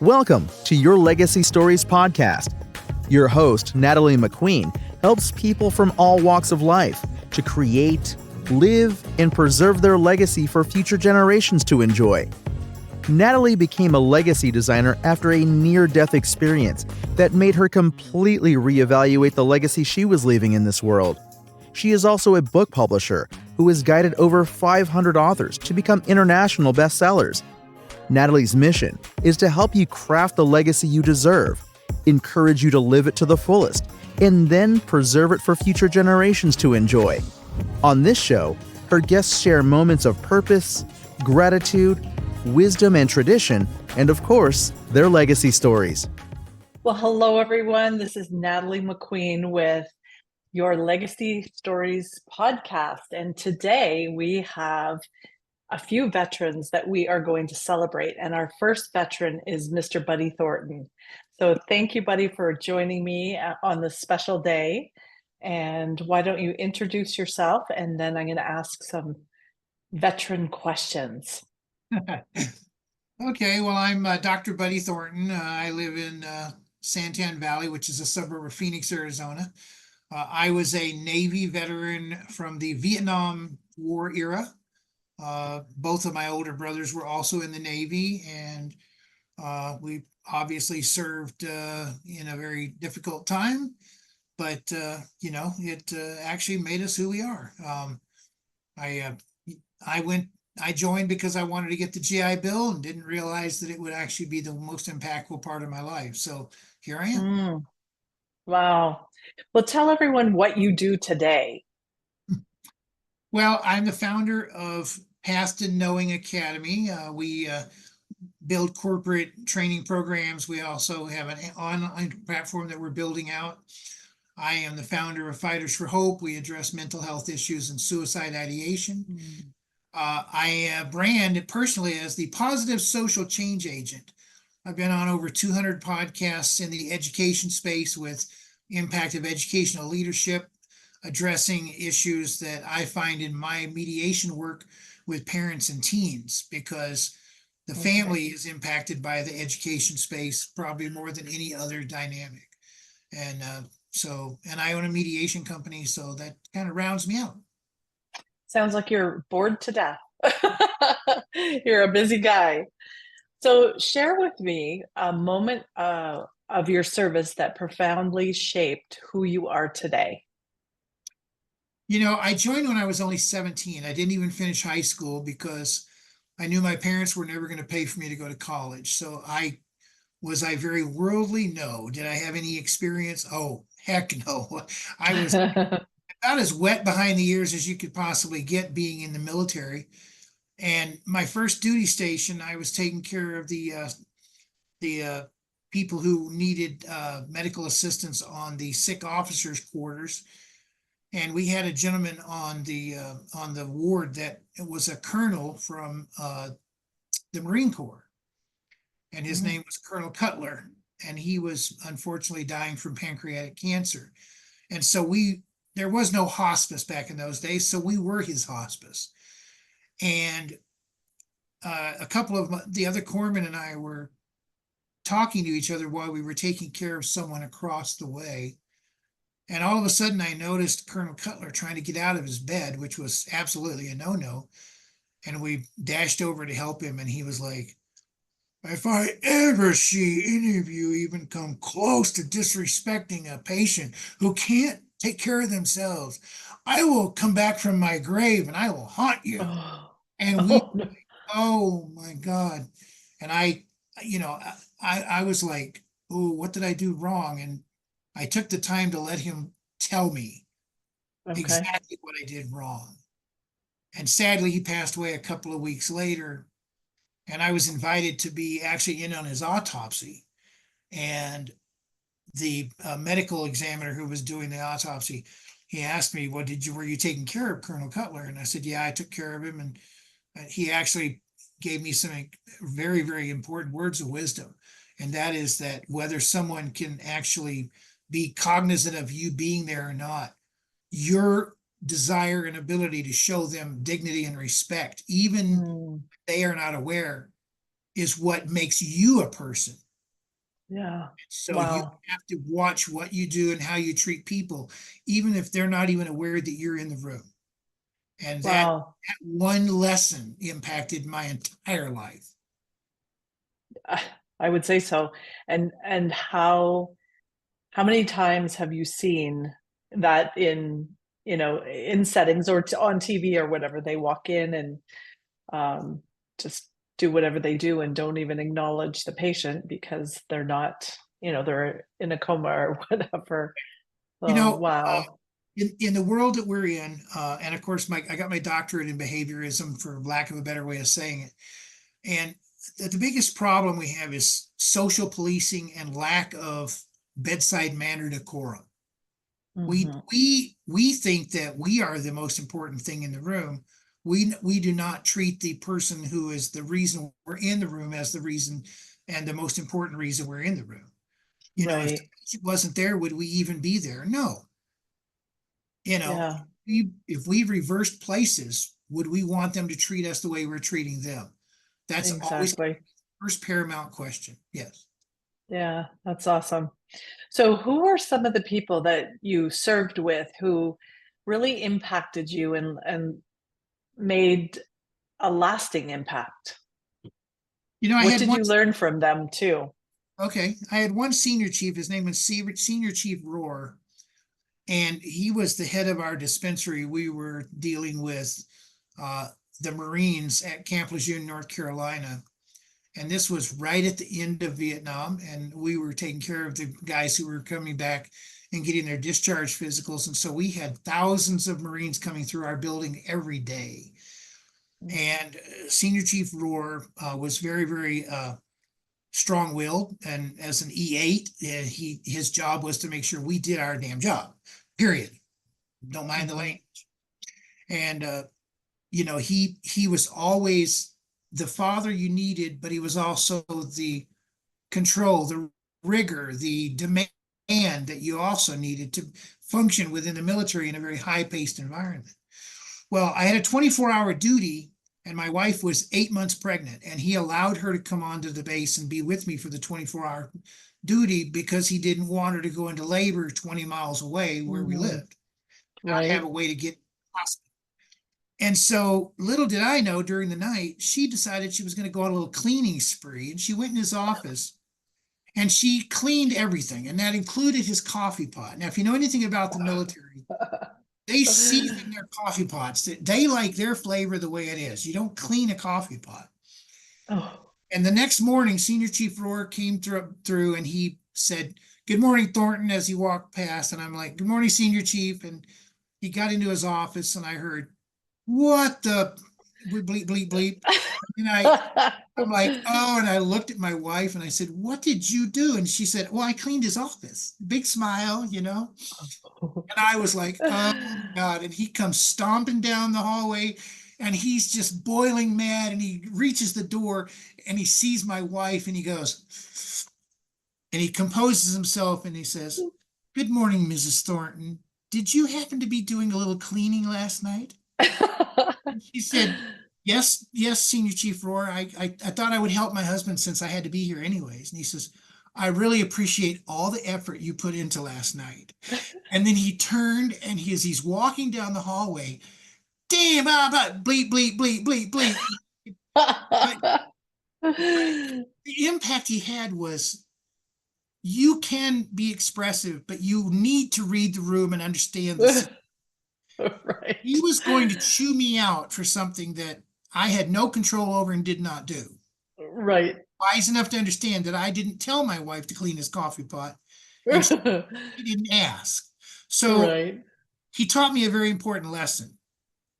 Welcome to Your Legacy Stories podcast. Your host, Natalie McQueen, helps people from all walks of life to create, live, and preserve their legacy for future generations to enjoy. Natalie became a legacy designer after a near-death experience that made her completely reevaluate the legacy she was leaving in this world. She is also a book publisher who has guided over 500 authors to become international bestsellers. Natalie's mission is to help you craft the legacy you deserve, encourage you to live it to the fullest, and then preserve it for future generations to enjoy. On this show, her guests share moments of purpose, gratitude, wisdom and tradition, and of course, their legacy stories. Well, hello, everyone. This is Natalie McQueen with Your Legacy Stories podcast. And today we have a few veterans that we are going to celebrate. And our first veteran is Mr. Buddy Thornton. So thank you, Buddy, for joining me on this special day. And why don't you introduce yourself? And then I'm going to ask some veteran questions. Okay, well, I'm Dr. Buddy Thornton. I live in Santan Valley, which is a suburb of Phoenix, Arizona. I was a Navy veteran from the Vietnam War era. Both of my older brothers were also in the Navy, and we obviously served in a very difficult time, but it actually made us who we are. I joined because I wanted to get the GI Bill and didn't realize that it would actually be the most impactful part of my life. So here I am. Wow. Well, tell everyone what you do today. Well, I'm the founder of Past and Knowing Academy. We build corporate training programs. We also have an online platform that we're building out. I am the founder of Fighters for Hope. We address mental health issues and suicide ideation. I brand it personally as the positive social change agent. I've been on over 200 podcasts in the education space with impact of educational leadership, addressing issues that I find in my mediation work with parents and teens, because the family is impacted by the education space probably more than any other dynamic. And I own a mediation company, so that kind of rounds me out. Sounds like you're bored to death. You're a busy guy. So share with me a moment of your service that profoundly shaped who you are today. I joined when I was only 17. I didn't even finish high school because I knew my parents were never going to pay for me to go to college. So was I very worldly? No. Did I have any experience? Oh, heck no. I was about as wet behind the ears as you could possibly get being in the military. And my first duty station, I was taking care of the people who needed medical assistance on the sick officers' quarters. And we had a gentleman on the ward that was a colonel from the Marine Corps, and his name was Colonel Cutler, and he was unfortunately dying from pancreatic cancer. And so there was no hospice back in those days, so we were his hospice. And a couple of the other corpsmen and I were talking to each other while we were taking care of someone across the way. And all of a sudden I noticed Colonel Cutler trying to get out of his bed, which was absolutely a no-no. And we dashed over to help him. And he was like, "If I ever see any of you even come close to disrespecting a patient who can't take care of themselves, I will come back from my grave and I will haunt you." Oh my God. And I was like, "Oh, what did I do wrong?" And I took the time to let him tell me exactly what I did wrong. And sadly, he passed away a couple of weeks later. And I was invited to be actually in on his autopsy. And the medical examiner who was doing the autopsy, he asked me, "Well, were you taking care of Colonel Cutler?" And I said, "Yeah, I took care of him." And he actually gave me some very, very important words of wisdom. And that is that whether someone can actually be cognizant of you being there or not, your desire and ability to show them dignity and respect, even if they are not aware, is what makes you a person. Yeah. So you Wow. have to watch what you do and how you treat people, even if they're not even aware that you're in the room. And Wow. that one lesson impacted my entire life. I would say so. And how many times have you seen that in, in settings or on TV or whatever, they walk in and um, just do whatever they do and don't even acknowledge the patient because they're not, they're in a coma or whatever. You Oh, know, wow. in the world that we're in, and of course, I got my doctorate in behaviorism, for lack of a better way of saying it. And the biggest problem we have is social policing and lack of bedside manner decorum. We Mhm. we think that we are the most important thing in the room. We do not treat the person who is the reason we're in the room as the reason and the most important reason we're in the room. If the Right. patient wasn't there, would we even be there? No. You know, Yeah, if we reversed places, would we want them to treat us the way we're treating them? That's always the exactly. first paramount question. Yes. Yeah, that's awesome. So, who are some of the people that you served with who really impacted you and made a lasting impact? I What had did one. you learn from them too? Okay, I had one senior chief. His name was Senior Chief Rohr, and he was the head of our dispensary. We were dealing with uh, the Marines at Camp Lejeune, North Carolina. And this was right at the end of Vietnam. And we were taking care of the guys who were coming back and getting their discharge physicals. And so we had thousands of Marines coming through our building every day. Mm. And Senior Chief Rohr was very, very strong-willed. And as an E8, his job was to make sure we did our damn job, period. Don't mind the Mhm. language. And he was always the father you needed, but he was also the control, the rigor, the demand that you also needed to function within the military in a very high-paced environment. Well, I had a 24-hour duty, and my wife was 8 months pregnant, and he allowed her to come onto the base and be with me for the 24-hour duty because he didn't want her to go into labor 20 miles away where we Mhm. lived, not have Right. a way to get to the hospital. And so little did I know, during the night, she decided she was going to go on a little cleaning spree. And she went in his office and she cleaned everything. And that included his coffee pot. Now, if you know anything about the military, they season their coffee pots. They like their flavor the way it is. You don't clean a coffee pot. Oh. And the next morning, Senior Chief Rohr came through and he said, "Good morning, Thornton," as he walked past. And I'm like, "Good morning, Senior Chief." And he got into his office and I heard, "What the bleep, bleep, bleep." And I'm like, "Oh," and I looked at my wife and I said, "What did you do?" And she said, "Well, I cleaned his office." Big smile. And I was like, "Oh my God." And he comes stomping down the hallway and he's just boiling mad. And he reaches the door and he sees my wife and he goes, and he composes himself and he says, "Good morning, Mrs. Thornton. Did you happen to be doing a little cleaning last night?" She said, "Yes, yes, Senior Chief Rohr. I thought I would help my husband since I had to be here anyways." And he says, "I really appreciate all the effort you put into last night." And then he turned and he's walking down the hallway. Damn, bleep, bleep, bleep, bleep, bleep. But the impact he had was, you can be expressive, but you need to read the room and understand the scene. He Right. was going to chew me out for something that I had no control over and did not do. Right. Wise enough to understand that I didn't tell my wife to clean his coffee pot, and she didn't ask. So Right. he taught me a very important lesson.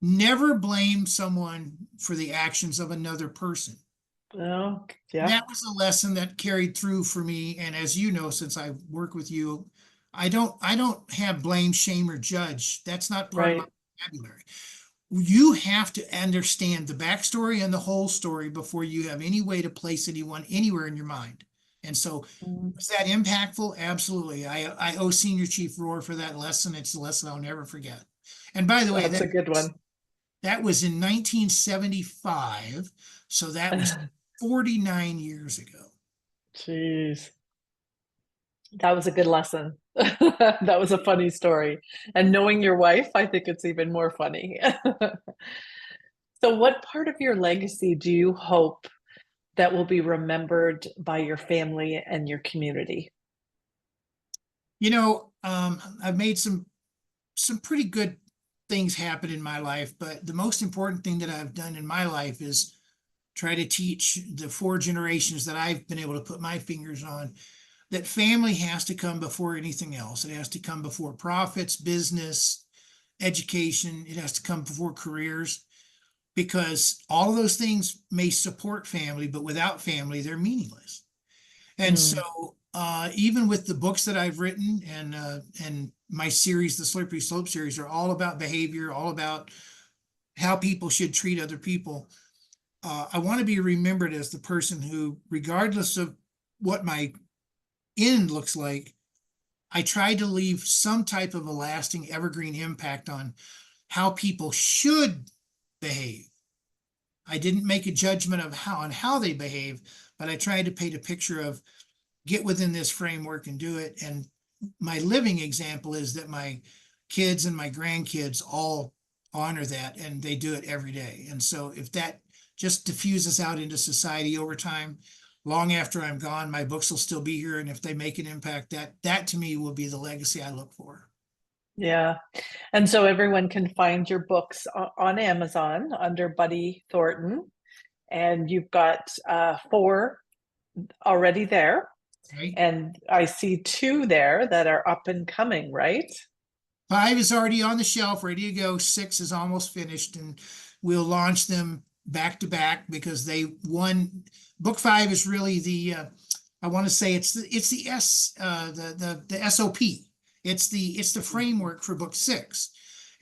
Never blame someone for the actions of another person. Oh, yeah. That was a lesson that carried through for me. And as you know, since I work with you, I don't have blame, shame, or judge. That's not part of my Right. vocabulary. You have to understand the backstory and the whole story before you have any way to place anyone anywhere in your mind. And so, Mm. was that impactful? Absolutely. I owe Senior Chief Rohr for that lesson. It's a lesson I'll never forget. And by the way, That's a good one. that was in 1975. So that was 49 years ago. Jeez. That was a good lesson. That was a funny story. And knowing your wife, I think it's even more funny. So, what part of your legacy do you hope that will be remembered by your family and your community? I've made some pretty good things happen in my life, but the most important thing that I've done in my life is try to teach the 4 generations that I've been able to put my fingers on that family has to come before anything else. It has to come before profits, business, education. It has to come before careers, because all of those things may support family, but without family, they're meaningless. And Mm, so, even with the books that I've written and my series, the Slippery Slope series, are all about behavior, all about how people should treat other people. I want to be remembered as the person who, regardless of what my end looks like, I try to leave some type of a lasting, evergreen impact on how people should behave. I didn't make a judgment of how they behave, but I tried to paint a picture of get within this framework and do it. And my living example is that my kids and my grandkids all honor that, and they do it every day. And so if that just diffuses out into society over time, long after I'm gone, my books will still be here. And if they make an impact, that to me will be the legacy I look for. yeah. And so everyone can find your books on Amazon under Buddy Thornton. And you've got 4 already there. Right? And I see 2 there that are up and coming, right? 5 is already on the shelf, ready to go. 6 is almost finished, and we'll launch them back to back because book 5 is really the I want to say it's the SOP. It's the framework for book 6.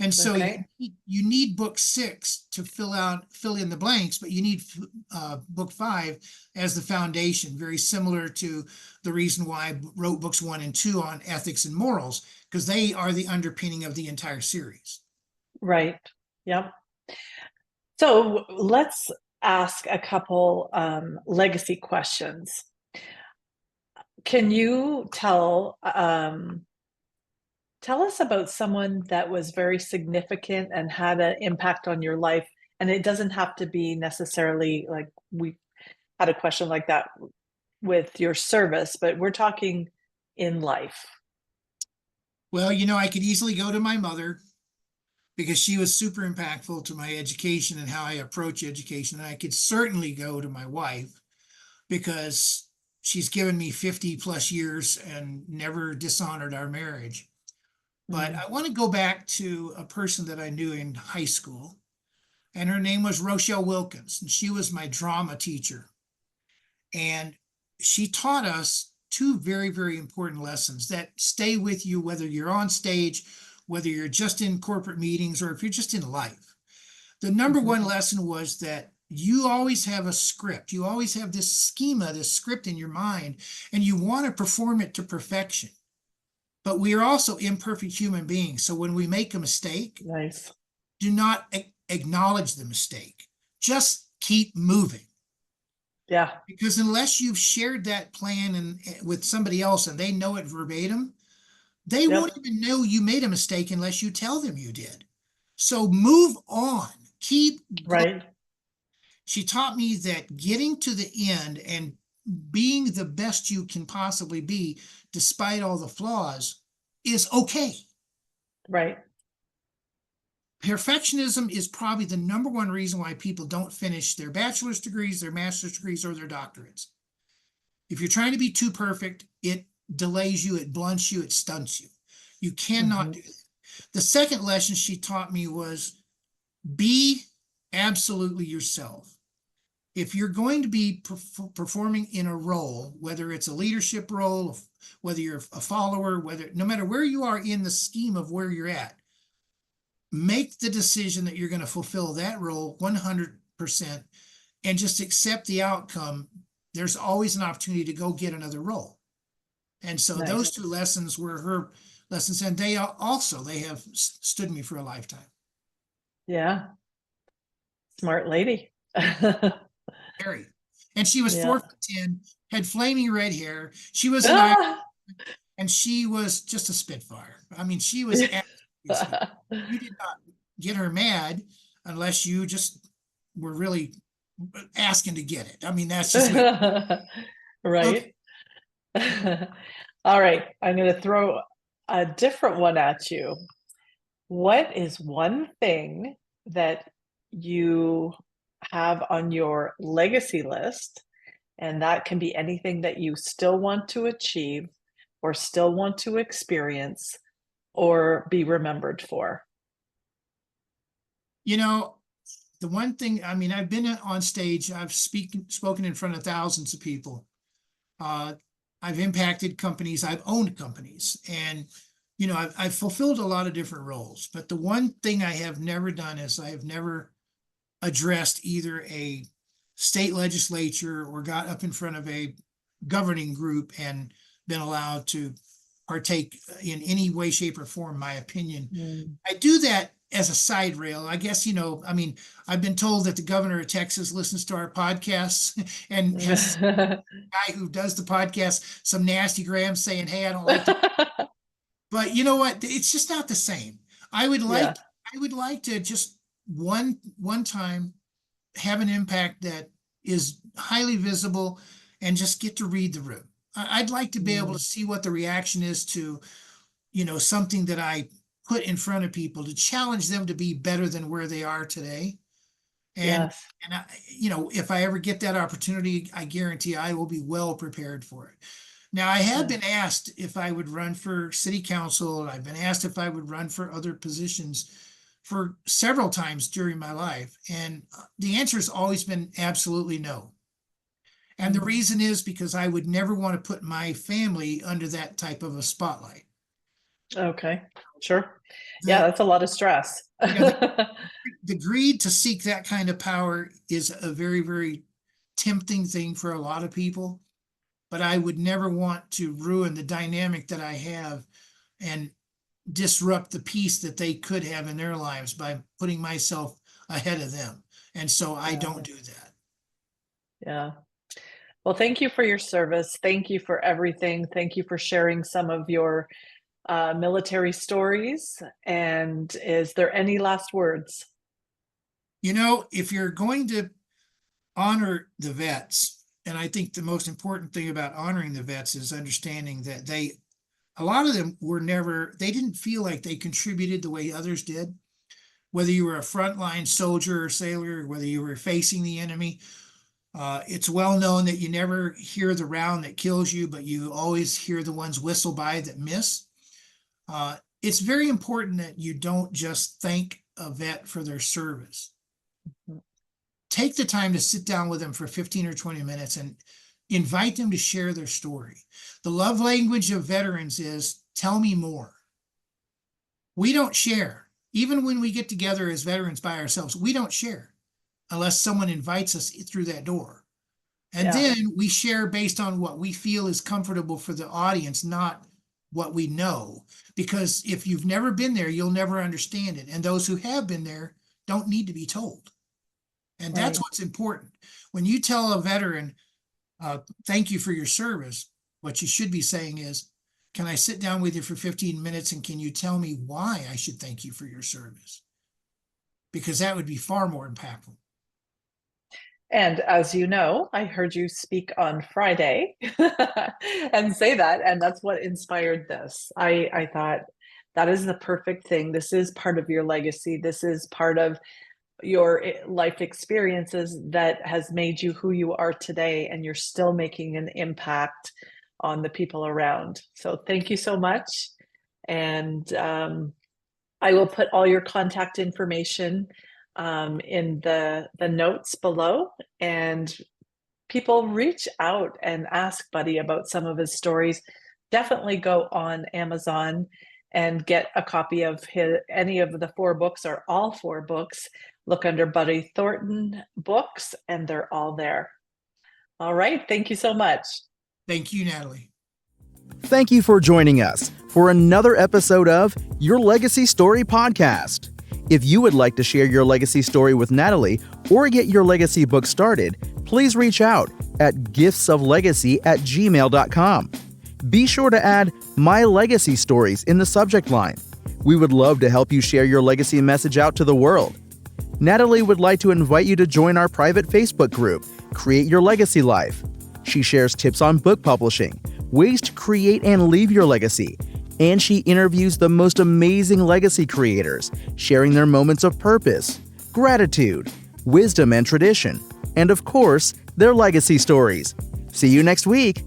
And so Okay. you need book 6 to fill in the blanks, but you need book 5 as the foundation, very similar to the reason why I wrote books 1 and 2 on ethics and morals, because they are the underpinning of the entire series. Right. Yep. So let's ask a couple legacy questions. Can you tell us about someone that was very significant and had an impact on your life? And it doesn't have to be necessarily like we had a question like that with your service, but we're talking in life. Well, I could easily go to my mother because she was super impactful to my education and how I approach education. And I could certainly go to my wife because she's given me 50 plus years and never dishonored our marriage. But Mm, I want to go back to a person that I knew in high school, and her name was Rochelle Wilkins, and she was my drama teacher. And she taught us 2 very, very important lessons that stay with you, whether you're on stage, whether you're just in corporate meetings, or if you're just in life. The number mhm. one lesson was that you always have a script. You always have this schema, this script in your mind, and you want to perform it to perfection. But we are also imperfect human beings. So when we make a mistake, Nice. do not acknowledge the mistake. Just keep moving. Yeah. Because unless you've shared that plan with somebody else and they know it verbatim, they won't Yep. even know you made a mistake unless you tell them you did. So move on. Keep going. Right. She taught me that getting to the end and being the best you can possibly be, despite all the flaws, is okay. Right. Perfectionism is probably the number one reason why people don't finish their bachelor's degrees, their master's degrees, or their doctorates. If you're trying to be too perfect, it delays you, it blunts you, it stunts you. You cannot Mhm. do that. The second lesson she taught me was be absolutely yourself. If you're going to be performing in a role, whether it's a leadership role, whether you're a follower, no matter where you are in the scheme of where you're at, make the decision that you're going to fulfill that role 100% and just accept the outcome. There's always an opportunity to go get another role. And so those Nice. 2 lessons were her lessons, and they have stood me for a lifetime. Yeah. Smart lady. Very. And she was Yeah. 4'10", had flaming red hair. She was an Ah! And she was just a spitfire. I mean, she was absolutely, you did not get her mad unless you just were really asking to get it. I mean, that's just okay. Right. All right. I'm going to throw a different one at you. What is one thing that you have on your legacy list? And that can be anything that you still want to achieve or still want to experience or be remembered for. You know, the one thing, I mean, I've been on stage, I've spoken in front of thousands of people. I've impacted companies, I've owned companies, and you know, I've fulfilled a lot of different roles. But the one thing I have never done is I have never addressed either a state legislature or got up in front of a governing group and been allowed to partake in any way, shape, or form my opinion. I do that as a side rail. I guess, you know, I mean, I've been told that the governor of Texas listens to our podcasts and has a guy who does the podcast some nasty grams saying, hey, I don't like it. But you know what? It's just not the same. I would like to just one time have an impact that is highly visible and just get to read the room. I'd like to be able to see what the reaction is to, you know, something that I put in front of people to challenge them to be better than where they are today. And I, you know, if I ever get that opportunity, I guarantee I will be well prepared for it. Now, I have been asked if I would run for city council. I've been asked if I would run for other positions for several times during my life. And the answer has always been absolutely no. And the reason is because I would never want to put my family under that type of a spotlight. Okay, sure. Yeah, that's a lot of stress. The greed to seek that kind of power is a very, very tempting thing for a lot of people. But I would never want to ruin the dynamic that I have and disrupt the peace that they could have in their lives by putting myself ahead of them. And so I don't do that. Yeah. Well, thank you for your service. Thank you for everything. Thank you for sharing some of your military stories. And is there any last words? You know, if you're going to honor the vets, and I think the most important thing about honoring the vets is understanding that a lot of them they didn't feel like they contributed the way others did. Whether you were a frontline soldier or sailor, whether you were facing the enemy, it's well known that you never hear the round that kills you, but you always hear the ones whistle by that miss. It's very important that you don't just thank a vet for their service. Take the time to sit down with them for 15 or 20 minutes and invite them to share their story. The love language of veterans is tell me more. We don't share. Even when we get together as veterans by ourselves, we don't share unless someone invites us through that door. And then we share based on what we feel is comfortable for the audience, not what we know. Because if you've never been there, you'll never understand it. And those who have been there don't need to be told. And that's what's important. When you tell a veteran, thank you for your service, what you should be saying is, can I sit down with you for 15 minutes and can you tell me why I should thank you for your service? Because that would be far more impactful. And as you know, I heard you speak on Friday and say that, and that's what inspired this. I thought that is the perfect thing. This is part of your legacy. This is part of your life experiences that has made you who you are today, and you're still making an impact on the people around. So thank you so much. And I will put all your contact information in the notes below, and people reach out and ask Buddy about some of his stories. Definitely go on Amazon and get a copy of any of the 4 books or all 4 books. Look under Buddy Thornton books, and they're all there. All right. Thank you so much. Thank you, Natalie. Thank you for joining us for another episode of Your Legacy Story Podcast. If you would like to share your legacy story with Natalie or get your legacy book started, please reach out at giftsoflegacy@gmail.com. Be sure to add My Legacy Stories in the subject line. We would love to help you share your legacy message out to the world. Natalie would like to invite you to join our private Facebook group, Create Your Legacy Life. She shares tips on book publishing, ways to create and leave your legacy, and she interviews the most amazing legacy creators, sharing their moments of purpose, gratitude, wisdom, and tradition, and of course, their legacy stories. See you next week.